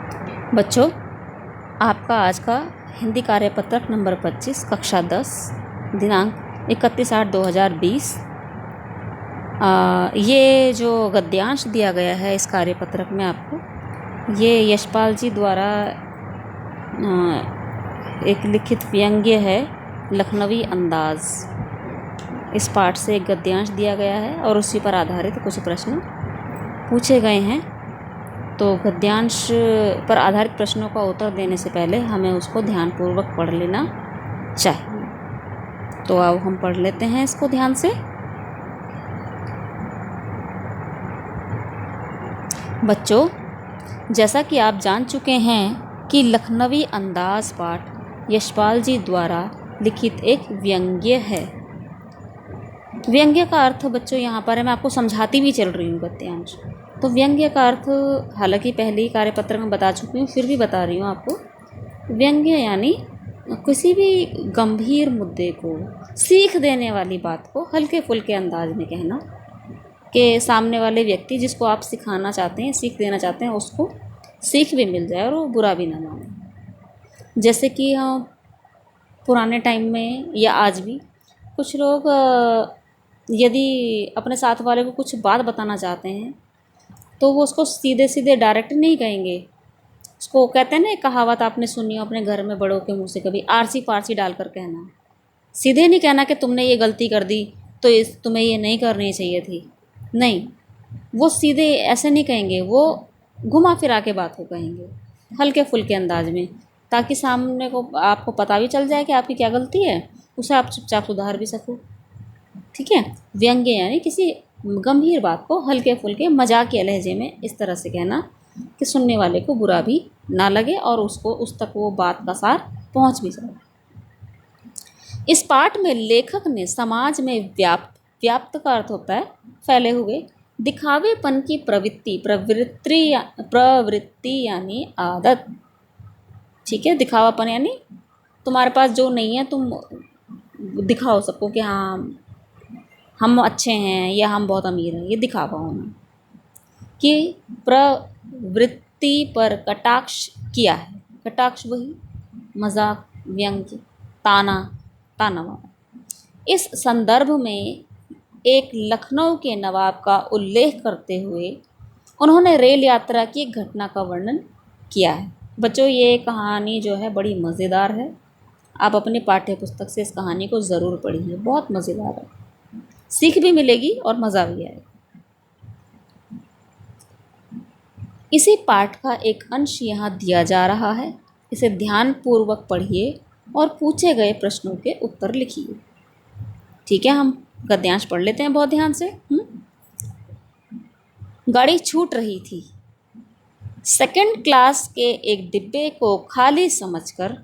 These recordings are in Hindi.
बच्चों, आपका आज का हिंदी कार्यपत्रक नंबर 25 कक्षा 10 दिनांक 31/8/2020। ये जो गद्यांश दिया गया है इस कार्यपत्रक में आपको, ये यशपाल जी द्वारा एक लिखित व्यंग्य है, लखनवी अंदाज। इस पाठ से एक गद्यांश दिया गया है और उसी पर आधारित कुछ प्रश्न पूछे गए हैं। तो गद्यांश पर आधारित प्रश्नों का उत्तर देने से पहले हमें उसको ध्यानपूर्वक पढ़ लेना चाहिए। तो अब हम पढ़ लेते हैं इसको ध्यान से। बच्चों, जैसा कि आप जान चुके हैं कि लखनवी अंदाज पाठ यशपाल जी द्वारा लिखित एक व्यंग्य है। व्यंग्य का अर्थ बच्चों यहाँ पर है, मैं आपको समझाती भी चल रही हूँ गद्यांश। तो व्यंग्य का अर्थ हालांकि पहले ही कार्यपत्र में बता चुकी हूँ, फिर भी बता रही हूँ आपको। व्यंग्य यानी किसी भी गंभीर मुद्दे को, सीख देने वाली बात को हल्के फुल्के अंदाज में कहना, कि सामने वाले व्यक्ति जिसको आप सिखाना चाहते हैं, सीख देना चाहते हैं, उसको सीख भी मिल जाए और वो बुरा भी ना माने। जैसे कि पुराने टाइम में या आज भी कुछ लोग यदि अपने साथ वाले को कुछ बात बताना चाहते हैं तो वो उसको सीधे सीधे डायरेक्ट नहीं कहेंगे। उसको कहते हैं ना, एक कहावत आपने सुनी हो अपने घर में बड़ों के मुँह से, कभी आरसी पारसी डालकर कहना। सीधे नहीं कहना कि तुमने ये गलती कर दी तो तुम्हें ये नहीं करनी चाहिए थी। नहीं, वो सीधे ऐसे नहीं कहेंगे, वो घुमा फिरा के बात को कहेंगे हल्के फुल्के अंदाज में, ताकि सामने को आपको पता भी चल जाए कि आपकी क्या गलती है, उसे आप चुपचाप सुधार भी सको। ठीक है। व्यंग्य यानी किसी गंभीर बात को हल्के फुल्के मजाकिया लहजे में इस तरह से कहना कि सुनने वाले को बुरा भी ना लगे और उसको उस तक वो बात का सार पहुंच भी जाए। इस पाठ में लेखक ने समाज में व्याप्त का अर्थ होता है फैले हुए, दिखावेपन की प्रवृत्ति यानी आदत। ठीक है। दिखावापन यानी तुम्हारे पास जो नहीं है तुम दिखाओ सबको कि हाँ हम अच्छे हैं या हम बहुत अमीर हैं, ये दिखावा होना। कि प्रवृत्ति पर कटाक्ष किया है। कटाक्ष वही मजाक, व्यंग्य, ताना। इस संदर्भ में एक लखनऊ के नवाब का उल्लेख करते हुए उन्होंने रेल यात्रा की एक घटना का वर्णन किया है। बच्चों, ये कहानी जो है बड़ी मज़ेदार है। आप अपनी पाठ्य पुस्तक से इस कहानी को ज़रूर पढ़िए, बहुत मज़ेदार है, सीख भी मिलेगी और मज़ा भी आएगा। इसी पाठ का एक अंश यहाँ दिया जा रहा है, इसे ध्यानपूर्वक पढ़िए और पूछे गए प्रश्नों के उत्तर लिखिए। ठीक है, हम गद्यांश पढ़ लेते हैं बहुत ध्यान से। गाड़ी छूट रही थी। सेकंड क्लास के एक डिब्बे को खाली समझकर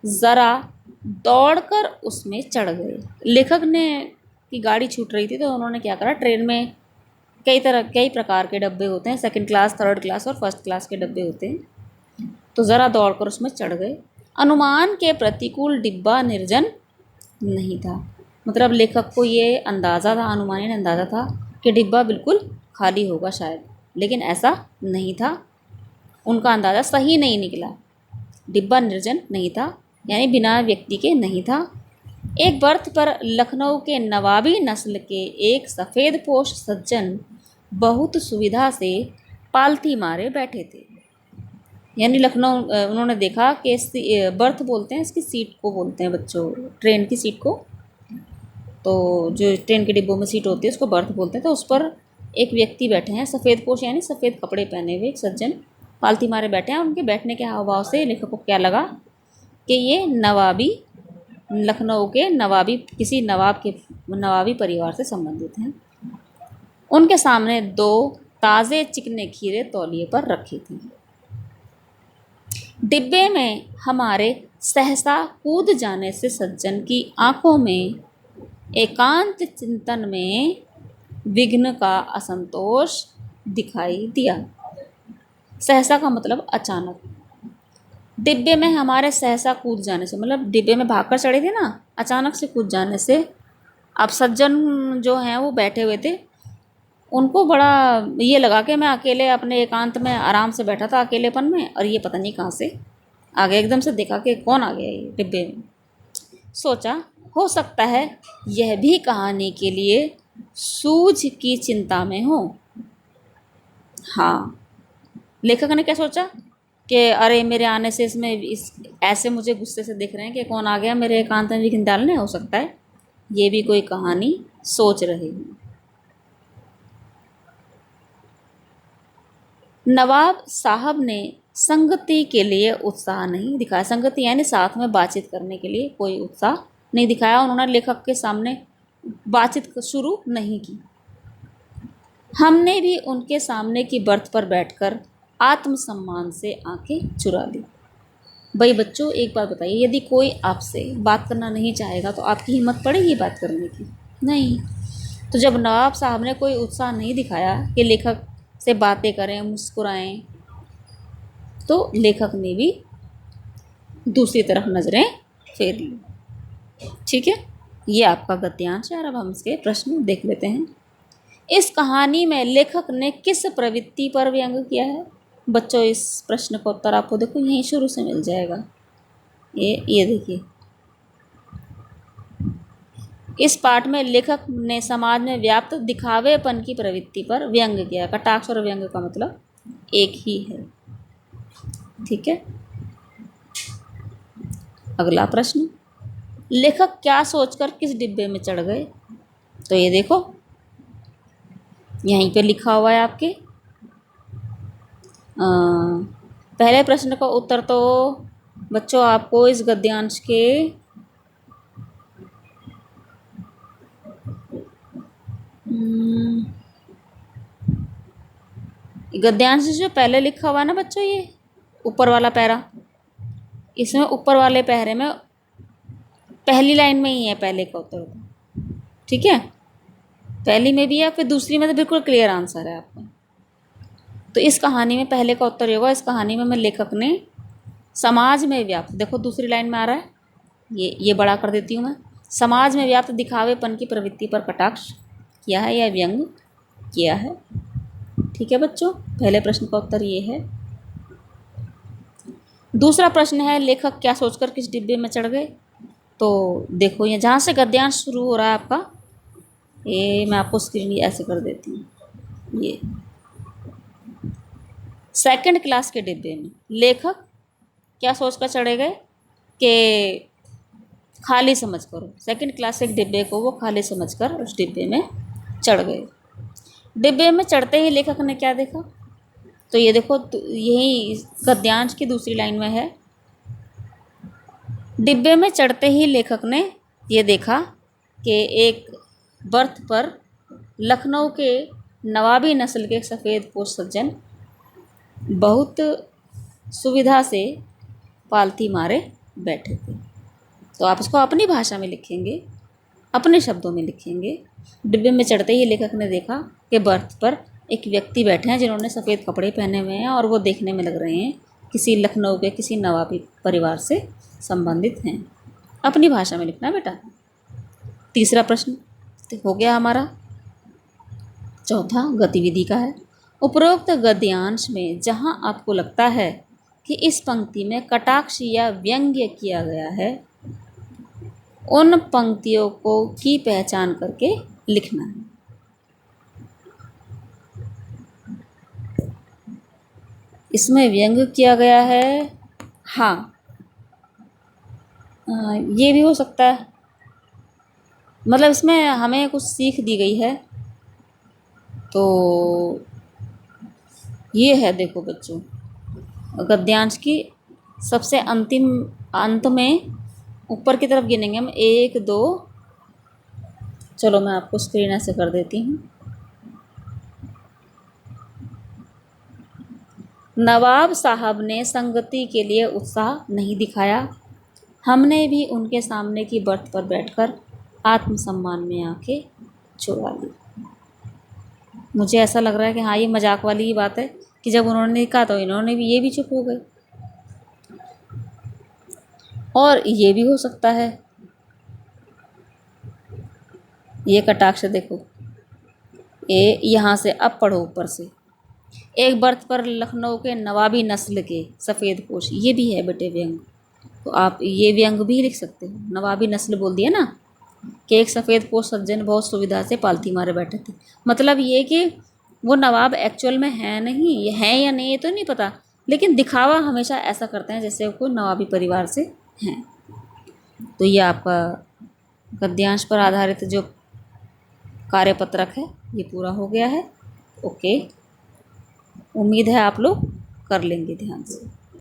ज़रा दौड़कर उसमें चढ़ गए। लेखक ने की गाड़ी छूट रही थी तो उन्होंने क्या करा, ट्रेन में कई प्रकार के डब्बे होते हैं, सेकंड क्लास, थर्ड क्लास और फर्स्ट क्लास के डब्बे होते हैं। तो ज़रा दौड़कर उसमें चढ़ गए। अनुमान के प्रतिकूल डिब्बा निर्जन नहीं था। मतलब लेखक को ये अंदाज़ा था, अनुमानित अंदाज़ा था कि डिब्बा बिल्कुल खाली होगा शायद, लेकिन ऐसा नहीं था। उनका अंदाज़ा सही नहीं निकला। डिब्बा निर्जन नहीं था यानी बिना व्यक्ति के नहीं था। एक बर्थ पर लखनऊ के नवाबी नस्ल के एक सफ़ेदपोश सज्जन बहुत सुविधा से पालथी मारे बैठे थे। यानी लखनऊ उन्होंने देखा कि बर्थ बोलते हैं, इसकी सीट को बोलते हैं बच्चों, ट्रेन की सीट को। तो जो ट्रेन के डिब्बों में सीट होती है उसको बर्थ बोलते हैं। तो उस पर एक व्यक्ति बैठे हैं, सफ़ेदपोश यानी सफ़ेद कपड़े पहने हुए एक सज्जन पालथी मारे बैठे हैं। उनके बैठने के हाव भाव से लेखक को क्या लगा कि ये लखनऊ के किसी नवाबी परिवार से संबंधित हैं। उनके सामने 2 ताज़े चिकने खीरे तौलिए पर रखे थे। डिब्बे में हमारे सहसा कूद जाने से सज्जन की आंखों में एकांत चिंतन में विघ्न का असंतोष दिखाई दिया। सहसा का मतलब अचानक। डिब्बे में हमारे सहसा कूद जाने से मतलब डिब्बे में भागकर चढ़े थे ना, अचानक से कूद जाने से अब सज्जन जो हैं वो बैठे हुए थे, उनको बड़ा ये लगा कि मैं अकेले अपने एकांत में आराम से बैठा था अकेलेपन में, और ये पता नहीं कहाँ से आ गया। एकदम से देखा कि कौन आ गया ये डिब्बे में। सोचा हो सकता है यह भी कहानी के लिए सूझ की चिंता में हो। हाँ, लेखक ने क्या सोचा कि अरे मेरे आने से इसमें इस ऐसे मुझे गुस्से से दिख रहे हैं कि कौन आ गया मेरे एकांत में विघ्न डालने, हो सकता है ये भी कोई कहानी सोच रही हूँ। नवाब साहब ने संगति के लिए उत्साह नहीं दिखाया। संगति यानी साथ में बातचीत करने के लिए कोई उत्साह नहीं दिखाया। उन्होंने लेखक के सामने बातचीत शुरू नहीं की। हमने भी उनके सामने की बर्थ पर बैठकर आत्मसम्मान से आंखें चुरा ली। भाई बच्चों, एक बात बताइए, यदि कोई आपसे बात करना नहीं चाहेगा तो आपकी हिम्मत पड़ेगी बात करने की? नहीं। तो जब नवाब साहब ने कोई उत्साह नहीं दिखाया कि लेखक से बातें करें, मुस्कुराएं, तो लेखक ने भी दूसरी तरफ नज़रें फेर ली। ठीक है, ये आपका गद्यांश है। और अब हम इसके प्रश्न देख लेते हैं। इस कहानी में लेखक ने किस प्रवृत्ति पर व्यंग किया है? बच्चों, इस प्रश्न का उत्तर आपको देखो यहीं शुरू से मिल जाएगा। ये देखिए, इस पाठ में लेखक ने समाज में व्याप्त दिखावेपन की प्रवृत्ति पर व्यंग किया। कटाक्ष और व्यंग का मतलब एक ही है। ठीक है, अगला प्रश्न, लेखक क्या सोचकर किस डिब्बे में चढ़ गए? तो ये देखो यहीं पे लिखा हुआ है आपके। पहले प्रश्न का उत्तर तो बच्चों आपको इस गद्यांश के गद्यांश जो पहले लिखा हुआ है ना बच्चों, ये ऊपर वाला पैरा, इसमें ऊपर वाले पैरे में पहली लाइन में ही है पहले का उत्तर। ठीक है, पहली में भी है, फिर दूसरी में तो बिल्कुल क्लियर आंसर है आपका। तो इस कहानी में पहले का उत्तर होगा। इस कहानी में लेखक ने समाज में व्याप्त, देखो दूसरी लाइन में आ रहा है, ये बड़ा कर देती हूँ मैं, समाज में व्याप्त दिखावेपन की प्रवृत्ति पर कटाक्ष किया है या व्यंग किया है। ठीक है बच्चों, पहले प्रश्न का उत्तर ये है। दूसरा प्रश्न है, लेखक क्या सोचकर किस डिब्बे में चढ़ गए? तो देखो ये जहाँ से गद्यांश शुरू हो रहा है आपका, ये मैं आपको स्क्रीन ऐसे कर देती हूँ। ये सेकंड क्लास के डिब्बे में लेखक क्या सोचकर चढ़े गए कि खाली समझ कर, सेकंड क्लास के डिब्बे को वो खाली समझकर उस डिब्बे में चढ़ गए। डिब्बे में चढ़ते ही लेखक ने क्या देखा? तो ये देखो, यही गद्यांश की दूसरी लाइन में है। डिब्बे में चढ़ते ही लेखक ने ये देखा कि एक बर्थ पर लखनऊ के नवाबी नस्ल के सफ़ेद पोश सज्जन बहुत सुविधा से पालती मारे बैठे थे। तो आप इसको अपनी भाषा में लिखेंगे, अपने शब्दों में लिखेंगे। डिब्बे में चढ़ते ही लेखक ने देखा कि बर्थ पर एक व्यक्ति बैठे हैं जिन्होंने सफ़ेद कपड़े पहने हुए हैं और वो देखने में लग रहे हैं किसी लखनऊ के किसी नवाबी परिवार से संबंधित हैं। अपनी भाषा में लिखना बेटा। तीसरा प्रश्न हो गया हमारा। चौथा गतिविधि का है। उपरोक्त गद्यांश में जहाँ आपको लगता है कि इस पंक्ति में कटाक्ष या व्यंग्य किया गया है, उन पंक्तियों को की पहचान करके लिखना है। इसमें व्यंग्य किया गया है, हाँ, ये भी हो सकता है, मतलब इसमें हमें कुछ सीख दी गई है। तो ये है, देखो बच्चों, गद्यांश की सबसे अंतिम अंत में ऊपर की तरफ गिनेंगे हम, 1 2, चलो मैं आपको स्क्रीन ऐसे कर देती हूँ। नवाब साहब ने संगति के लिए उत्साह नहीं दिखाया। हमने भी उनके सामने की बर्थ पर बैठकर आत्मसम्मान में आंखें चुरा ली। मुझे ऐसा लग रहा है कि हाँ, ये मजाक वाली ही बात है कि जब उन्होंने कहा तो इन्होंने भी, ये भी चुप हो गए। और ये भी हो सकता है, ये कटाक्ष देखो, यहाँ से अब पढ़ो ऊपर से। एक बर्थ पर लखनऊ के नवाबी नस्ल के सफ़ेद पोश, ये भी है बेटे व्यंग, तो आप ये व्यंग भी लिख सकते हो। नवाबी नस्ल बोल दिया ना कि एक सफ़ेद पोश सज्जन बहुत सुविधा से पालथी मारे बैठे थे। मतलब ये कि वो नवाब एक्चुअल में है नहीं, ये है या नहीं ये तो नहीं पता, लेकिन दिखावा हमेशा ऐसा करते हैं जैसे वो नवाबी परिवार से हैं। तो ये आपका गद्यांश पर आधारित जो कार्यपत्रक है ये पूरा हो गया है। ओके, उम्मीद है आप लोग कर लेंगे ध्यान से।